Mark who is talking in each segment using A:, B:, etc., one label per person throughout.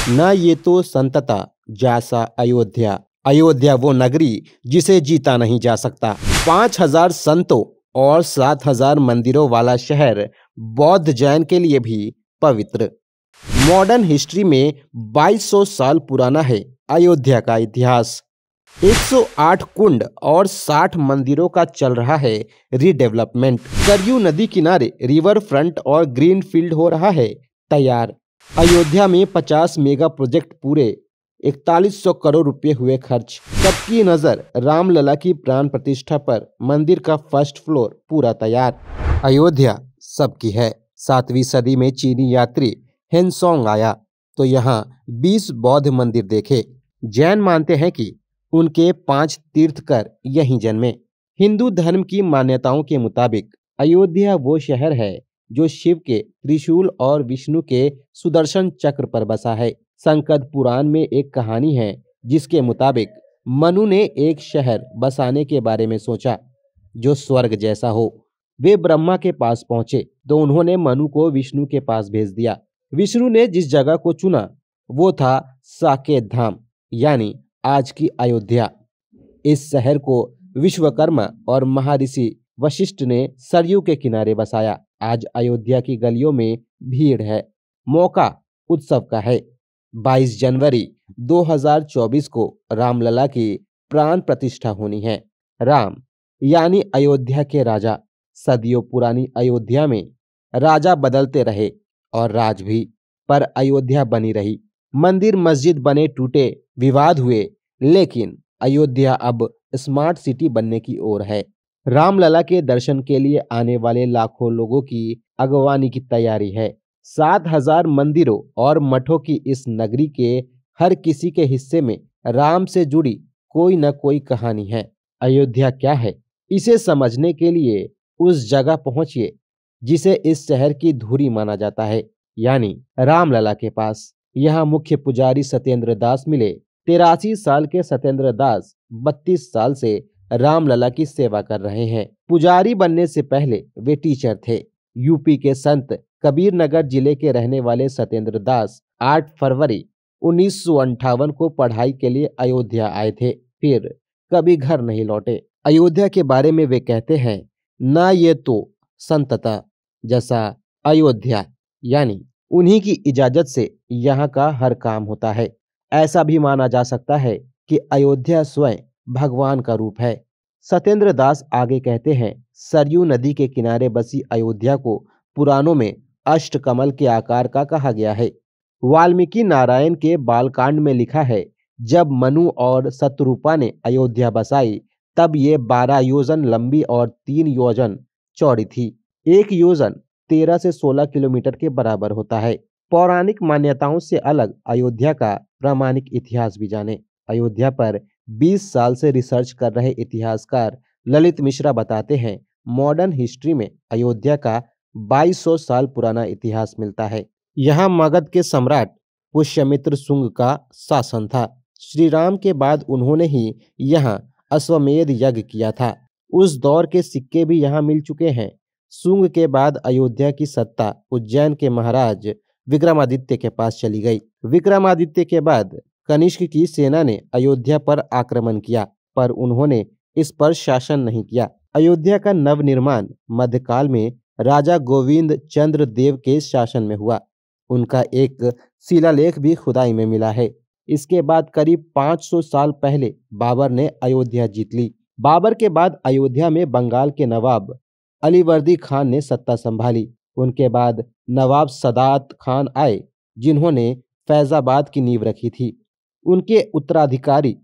A: न ये तो संतता जैसा अयोध्या। अयोध्या वो नगरी जिसे जीता नहीं जा सकता। 5,000 संतों और 7,000 मंदिरों वाला शहर बौद्ध जैन के लिए भी पवित्र। मॉडर्न हिस्ट्री में 2200 साल पुराना है अयोध्या का इतिहास। 108 कुंड और 60 मंदिरों का चल रहा है रीडेवलपमेंट। सरयू नदी किनारे रिवर फ्रंट और ग्रीन फील्ड हो रहा है तैयार। अयोध्या में 50 मेगा प्रोजेक्ट पूरे, 4100 करोड़ रुपए हुए खर्च। सबकी नजर रामलला की प्राण प्रतिष्ठा पर। मंदिर का फर्स्ट फ्लोर पूरा तैयार। अयोध्या सबकी है। 7वीं सदी में चीनी यात्री हेनसोंग आया तो यहाँ 20 बौद्ध मंदिर देखे। जैन मानते हैं कि उनके 5 तीर्थकर यहीं जन्मे। हिंदू धर्म की मान्यताओं के मुताबिक अयोध्या वो शहर है जो शिव के त्रिशूल और विष्णु के सुदर्शन चक्र पर बसा है। संकद पुराण में एक कहानी है जिसके मुताबिक मनु ने एक शहर बसाने के बारे में सोचा जो स्वर्ग जैसा हो। वे ब्रह्मा के पास पहुंचे तो उन्होंने मनु को विष्णु के पास भेज दिया। विष्णु ने जिस जगह को चुना वो था साकेत धाम, यानी आज की अयोध्या। इस शहर को विश्वकर्मा और महर्षि वशिष्ठ ने सरयू के किनारे बसाया। आज अयोध्या की गलियों में भीड़ है। मौका उत्सव का है। 22 जनवरी 2024 को रामलला की प्राण प्रतिष्ठा होनी है। राम यानी अयोध्या के राजा। सदियों पुरानी अयोध्या में राजा बदलते रहे और राज भी, पर अयोध्या बनी रही। मंदिर मस्जिद बने, टूटे, विवाद हुए, लेकिन अयोध्या अब स्मार्ट सिटी बनने की ओर है। रामलला के दर्शन के लिए आने वाले लाखों लोगों की अगवानी की तैयारी है। 7,000 मंदिरों और मठों की इस नगरी के हर किसी के हिस्से में राम से जुड़ी कोई न कोई कहानी है। अयोध्या क्या है, इसे समझने के लिए उस जगह पहुंचिए जिसे इस शहर की धुरी माना जाता है, यानी रामलला के पास। यहाँ मुख्य पुजारी सत्येंद्र दास मिले। 83 साल के सत्येंद्र दास 32 साल से रामलला की सेवा कर रहे हैं। पुजारी बनने से पहले वे टीचर थे। यूपी के संत कबीर नगर जिले के रहने वाले सत्येंद्र दास 8 फरवरी 1958 को पढ़ाई के लिए अयोध्या आए थे, फिर कभी घर नहीं लौटे। अयोध्या के बारे में वे कहते हैं, ना ये तो संतता जैसा अयोध्या, यानी उन्हीं की इजाजत से यहाँ का हर काम होता है। ऐसा भी माना जा सकता है कि अयोध्या स्वयं भगवान का रूप है। सत्येंद्र दास आगे कहते हैं, सरयू नदी के किनारे बसी अयोध्या को पुराणों में अष्टकमल के आकार का कहा गया है। वाल्मीकि नारायण के बालकांड में लिखा है, जब मनु और शत्रुपा ने अयोध्या बसाई तब ये 12 योजन लंबी और 3 योजन चौड़ी थी। 1 योजन 13 से 16 किलोमीटर के बराबर होता है। पौराणिक मान्यताओं से अलग अयोध्या का प्रामाणिक इतिहास भी जाने। अयोध्या पर 20 साल से रिसर्च कर रहे इतिहासकार ललित मिश्रा बताते हैं, मॉडर्न हिस्ट्री में अयोध्या का 2200 साल पुराना इतिहास मिलता है। यहाँ मगध के सम्राट पुष्यमित्र शुंग का शासन था। श्री राम के बाद उन्होंने ही यहाँ अश्वमेध यज्ञ किया था। उस दौर के सिक्के भी यहाँ मिल चुके हैं। शुंग के बाद अयोध्या की सत्ता उज्जैन के महाराज विक्रमादित्य के पास चली गई। विक्रमादित्य के बाद कनिष्क की सेना ने अयोध्या पर आक्रमण किया, पर उन्होंने इस पर शासन नहीं किया। अयोध्या का नवनिर्माण मध्यकाल में राजा गोविंद चंद्र देव के शासन में हुआ। उनका एक शिलालेख भी खुदाई में मिला है। इसके बाद करीब 500 साल पहले बाबर ने अयोध्या जीत ली। बाबर के बाद अयोध्या में बंगाल के नवाब अलीवर्दी खान ने सत्ता संभाली। उनके बाद नवाब सदात खान आए, जिन्होंने फैजाबाद की नींव रखी थी। उनके उत्तराधिकारी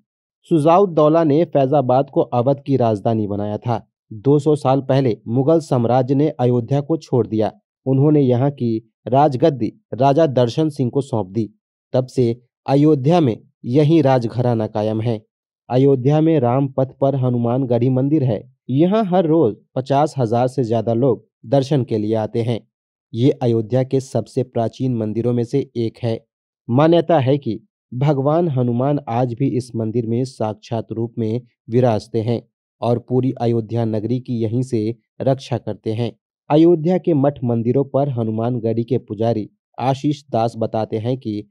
A: शुजाउद्दौला ने फैजाबाद को अवध की राजधानी बनाया था। 200 साल पहले मुगल साम्राज्य ने अयोध्या को छोड़ दिया। उन्होंने यहाँ की राजगद्दी राजा दर्शन सिंह को सौंप दी। तब से अयोध्या में यही राजघराना कायम है। अयोध्या में राम पथ पर हनुमानगढ़ी मंदिर है। यहाँ हर रोज 50,000 से ज्यादा लोग दर्शन के लिए आते हैं। ये अयोध्या के सबसे प्राचीन मंदिरों में से एक है। मान्यता है कि भगवान हनुमान आज भी इस मंदिर में साक्षात रूप में विराजते हैं और पूरी अयोध्या नगरी की यहीं से रक्षा करते हैं। अयोध्या के मठ मंदिरों पर हनुमानगढ़ी के पुजारी आशीष दास बताते हैं कि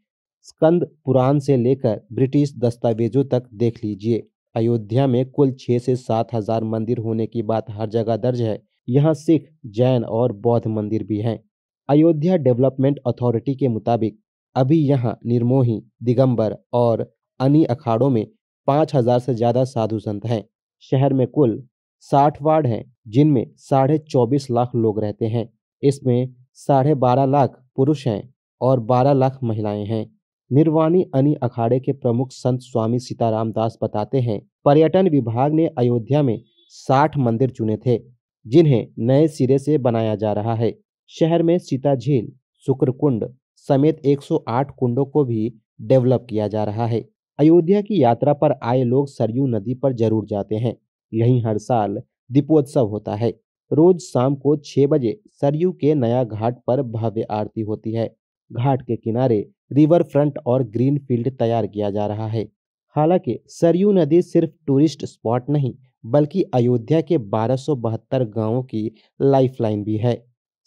A: स्कंद पुराण से लेकर ब्रिटिश दस्तावेजों तक देख लीजिए। अयोध्या में कुल 6 से 7 हजार मंदिर होने की बात हर जगह दर्ज है। यहाँ सिख, जैन और बौद्ध मंदिर भी हैं। अयोध्या डेवलपमेंट अथॉरिटी के मुताबिक अभी यहाँ निर्मोही, दिगंबर और अनी अखाड़ों में 5 हजार से ज्यादा साधु संत हैं। शहर में कुल 60 वार्ड हैं, जिनमें 24.5 लाख लोग रहते हैं। इसमें 12.5 लाख पुरुष हैं और 12 लाख महिलाएं हैं। निर्वाणी अनी अखाड़े के प्रमुख संत स्वामी सीताराम दास बताते हैं, पर्यटन विभाग ने अयोध्या में 60 मंदिर चुने थे, जिन्हें नए सिरे से बनाया जा रहा है। शहर में सीता झील, शुक्र कुंड समेत 108 कुंडों को भी डेवलप किया जा रहा है। अयोध्या की यात्रा पर आए लोग सरयू नदी पर जरूर जाते हैं। यहीं हर साल दीपोत्सव होता है। रोज शाम को 6 बजे सरयू के नया घाट पर भव्य आरती होती है। घाट के किनारे रिवर फ्रंट और ग्रीन फील्ड तैयार किया जा रहा है। हालांकि सरयू नदी सिर्फ टूरिस्ट स्पॉट नहीं, बल्कि अयोध्या के 1272 गांवों की लाइफलाइन भी है।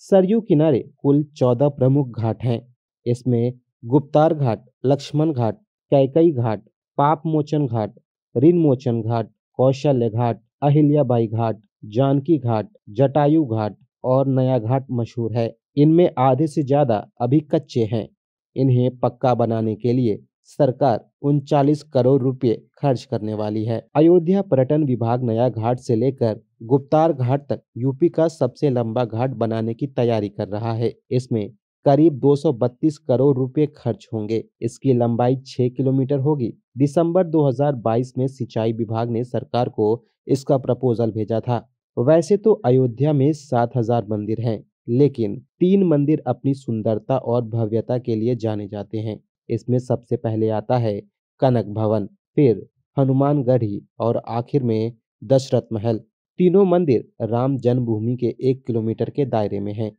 A: सरयू किनारे कुल 14 प्रमुख घाट हैं। इसमें गुप्तार घाट, लक्ष्मण घाट, कैकई घाट, पाप मोचन घाट, ऋण मोचन घाट, कौशल्य घाट, अहिल्याबाई घाट, जानकी घाट, जटायु घाट और नया घाट मशहूर है। इनमें आधे से ज्यादा अभी कच्चे हैं। इन्हें पक्का बनाने के लिए सरकार 39 करोड़ रुपए खर्च करने वाली है। अयोध्या पर्यटन विभाग नया घाट से लेकर गुप्तार घाट तक यूपी का सबसे लंबा घाट बनाने की तैयारी कर रहा है। इसमें करीब 232 करोड़ रुपए खर्च होंगे। इसकी लंबाई 6 किलोमीटर होगी। दिसंबर 2022 में सिंचाई विभाग ने सरकार को इसका प्रपोजल भेजा था। वैसे तो अयोध्या में 7 हजार मंदिर हैं, लेकिन 3 मंदिर अपनी सुंदरता और भव्यता के लिए जाने जाते हैं। इसमें सबसे पहले आता है कनक भवन, फिर हनुमानगढ़ी और आखिर में दशरथ महल। तीनों मंदिर राम जन्मभूमि के 1 किलोमीटर के दायरे में हैं।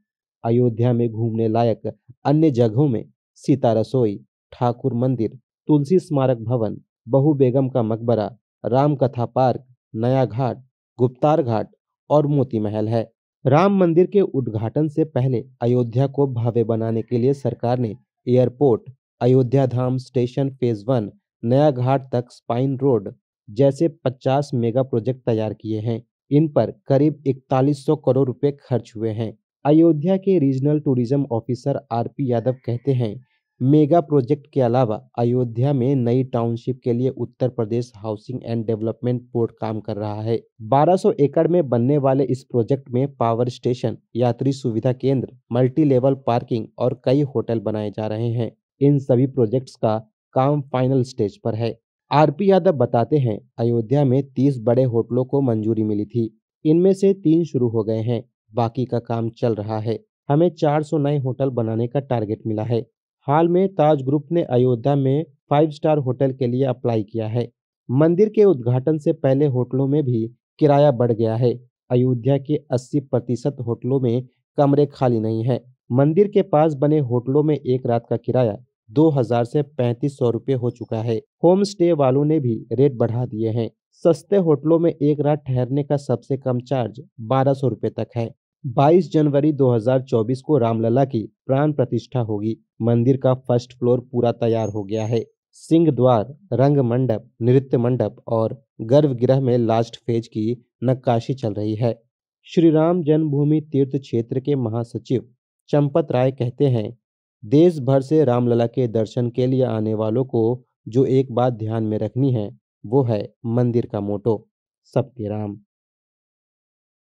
A: अयोध्या में घूमने लायक अन्य जगहों में सीता रसोई, ठाकुर मंदिर, तुलसी स्मारक भवन, बहू बेगम का मकबरा, राम कथा पार्क, नया घाट, गुप्तार घाट और मोती महल है। राम मंदिर के उद्घाटन से पहले अयोध्या को भव्य बनाने के लिए सरकार ने एयरपोर्ट, अयोध्या धाम स्टेशन फेज 1, नया घाट तक स्पाइन रोड जैसे 50 मेगा प्रोजेक्ट तैयार किए हैं। इन पर करीब 4100 करोड़ रुपए खर्च हुए हैं। अयोध्या के regional tourism officer RP Yadav कहते हैं, मेगा प्रोजेक्ट के अलावा अयोध्या में नई टाउनशिप के लिए Uttar Pradesh housing and development board काम कर रहा है। 1200 एकड़ में बनने वाले इस प्रोजेक्ट में पावर स्टेशन, यात्री सुविधा केंद्र, मल्टी लेवल पार्किंग और कई होटल बनाए जा रहे हैं। इन सभी प्रोजेक्ट्स का काम फाइनल स्टेज पर है। आरपी यादव बताते हैं, अयोध्या में 30 बड़े होटलों को मंजूरी मिली थी। इनमें से 3 शुरू हो गए हैं, बाकी का काम चल रहा है। हमें 400 नए होटल बनाने का टारगेट मिला है। हाल में ताज ग्रुप ने अयोध्या में 5 स्टार होटल के लिए अप्लाई किया है। मंदिर के उद्घाटन से पहले होटलों में भी किराया बढ़ गया है। अयोध्या के 80% होटलों में कमरे खाली नहीं हैं। मंदिर के पास बने होटलों में एक रात का किराया 2000 से 3500 रुपये हो चुका है। होम स्टे वालों ने भी रेट बढ़ा दिए हैं। सस्ते होटलों में एक रात ठहरने का सबसे कम चार्ज 1200 रुपये तक है। 22 जनवरी 2024 को रामलला की प्राण प्रतिष्ठा होगी। मंदिर का फर्स्ट फ्लोर पूरा तैयार हो गया है। सिंह द्वार, रंग मंडप, नृत्य मंडप और गर्भगृह में लास्ट फेज की नक्काशी चल रही है। श्री राम जन्मभूमि तीर्थ क्षेत्र के महासचिव चंपत राय कहते हैं, देश भर से रामलला के दर्शन के लिए आने वालों को जो एक बात ध्यान में रखनी है, वो है मंदिर का मोटो, सबके राम।